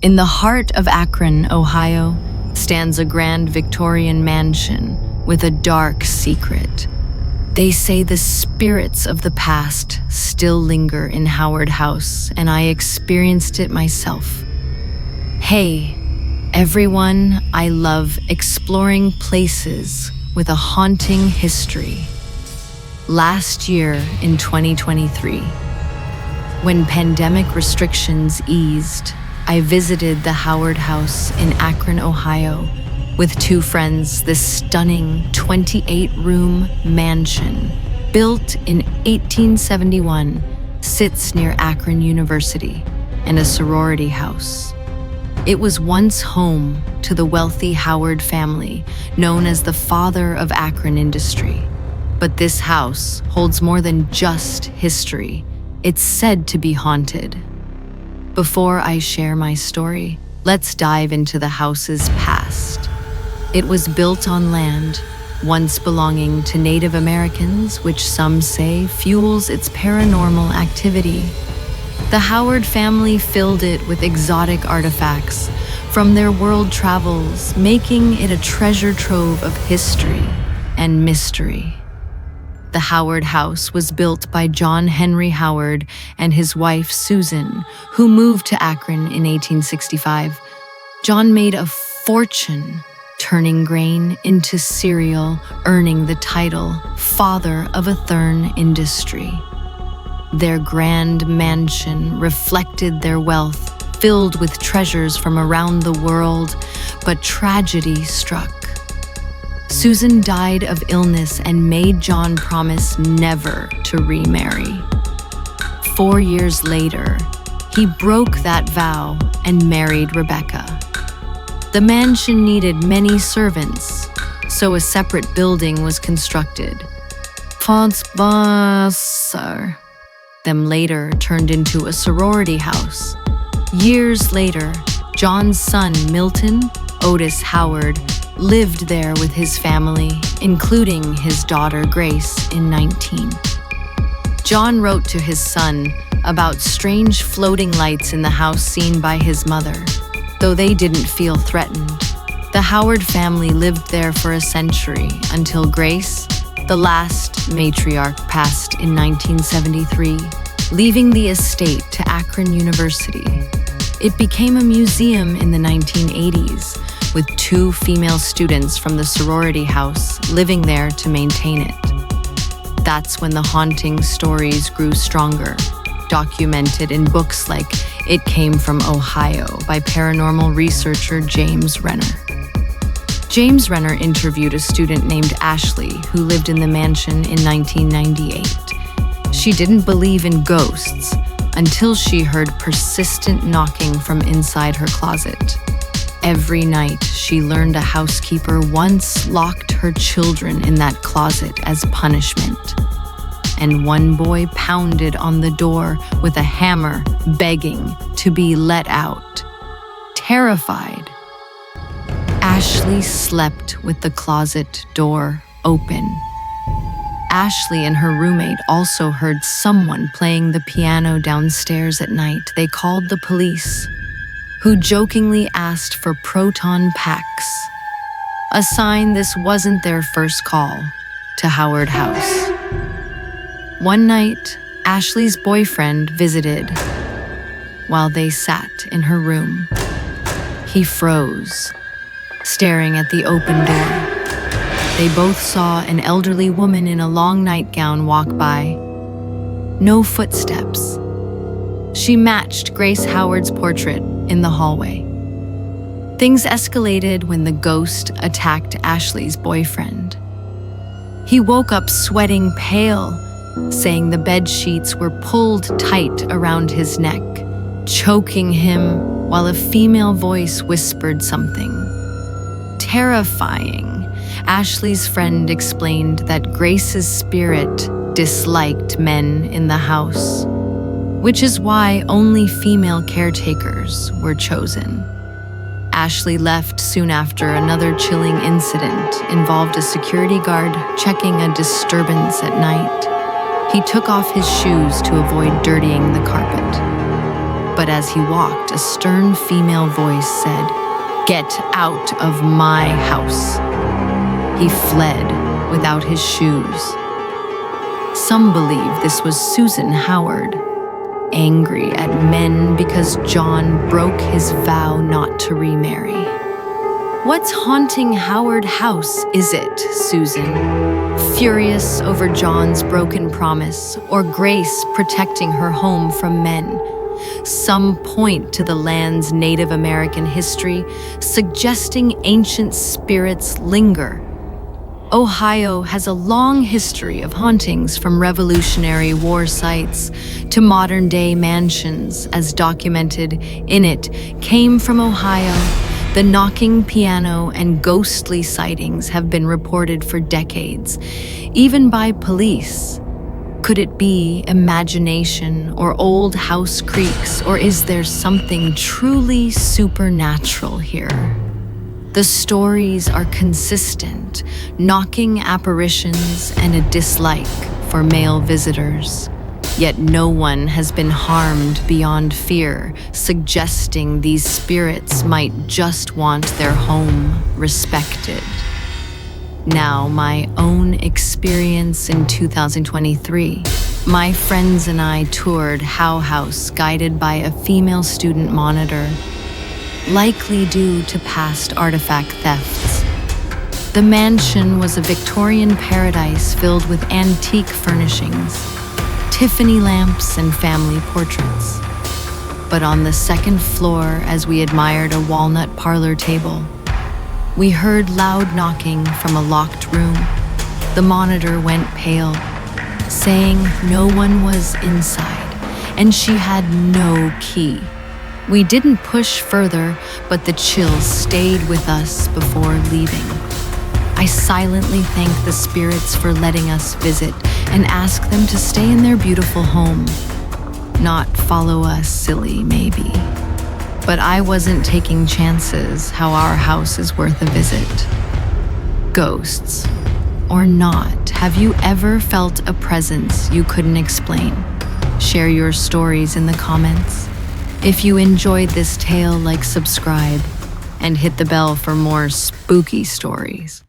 In the heart of Akron, Ohio, stands a grand Victorian mansion with a dark secret. They say the spirits of the past still linger in Howard House, and I experienced it myself. Hey, everyone, I love exploring places with a haunting history. Last year in 2023, when pandemic restrictions eased, I visited the Howard House in Akron, Ohio, with two friends. This stunning 28-room mansion, built in 1871, sits near Akron University and a sorority house. It was once home to the wealthy Howard family, known as the father of Akron industry. But this house holds more than just history. It's said to be haunted. Before I share my story, let's dive into the house's past. It was built on land once belonging to Native Americans, which some say fuels its paranormal activity. The Howard family filled it with exotic artifacts from their world travels, making it a treasure trove of history and mystery. The Howard House was built by John Henry Howard and his wife Susan, who moved to Akron in 1865. John made a fortune turning grain into cereal, earning the title Father of a Thurn Industry. Their grand mansion reflected their wealth, filled with treasures from around the world, but tragedy struck. Susan died of illness and made John promise never to remarry. 4 years later, he broke that vow and married Rebecca. The mansion needed many servants, so a separate building was constructed. Them later turned into a sorority house. Years later, John's son, Milton Otis Howard, lived there with his family, including his daughter Grace in 19. John wrote to his son about strange floating lights in the house seen by his mother, though they didn't feel threatened. The Howard family lived there for a century until Grace, the last matriarch, passed in 1973, leaving the estate to Akron University. It became a museum in the 1980s, with 2 female students from the sorority house living there to maintain it. That's when the haunting stories grew stronger, documented in books like It Came from Ohio by paranormal researcher James Renner. James Renner interviewed a student named Ashley who lived in the mansion in 1998. She didn't believe in ghosts until she heard persistent knocking from inside her closet. Every night, she learned a housekeeper once locked her children in that closet as punishment. And one boy pounded on the door with a hammer, begging to be let out. Terrified, Ashley slept with the closet door open. Ashley and her roommate also heard someone playing the piano downstairs at night. They called the police, who jokingly asked for proton packs, a sign this wasn't their first call to Howard House. One night, Ashley's boyfriend visited. While they sat in her room, he froze, staring at the open door. They both saw an elderly woman in a long nightgown walk by. No footsteps. She matched Grace Howard's portrait in the hallway. Things escalated when the ghost attacked Ashley's boyfriend. He woke up sweating pale, saying the bed sheets were pulled tight around his neck, choking him while a female voice whispered something. Terrifying. Ashley's friend explained that Grace's spirit disliked men in the house, which is why only female caretakers were chosen. Ashley left soon after. Another chilling incident involved a security guard checking a disturbance at night. He took off his shoes to avoid dirtying the carpet. But as he walked, a stern female voice said, "Get out of my house." He fled without his shoes. Some believe this was Susan Howard, angry at men because John broke his vow not to remarry. What's haunting Howard House, is it, Susan? Furious over John's broken promise, or Grace protecting her home from men? Some point to the land's Native American history, suggesting ancient spirits linger. Ohio has a long history of hauntings, from Revolutionary War sites to modern-day mansions, as documented in It Came from Ohio. The knocking piano and ghostly sightings have been reported for decades, even by police. Could it be imagination or old house creaks, or is there something truly supernatural here? The stories are consistent, knocking apparitions and a dislike for male visitors. Yet no one has been harmed beyond fear, suggesting these spirits might just want their home respected. Now, my own experience in 2023. My friends and I toured How House, guided by a female student monitor, likely due to past artifact thefts. The mansion was a Victorian paradise filled with antique furnishings, Tiffany lamps, and family portraits. But on the second floor, as we admired a walnut parlor table, we heard loud knocking from a locked room. The monitor went pale, saying no one was inside, and she had no key. We didn't push further, but the chills stayed with us before leaving. I silently thanked the spirits for letting us visit and asked them to stay in their beautiful home. Not follow us, silly, maybe. But I wasn't taking chances. How our house is worth a visit. Ghosts or not, have you ever felt a presence you couldn't explain? Share your stories in the comments. If you enjoyed this tale, subscribe, and hit the bell for more spooky stories.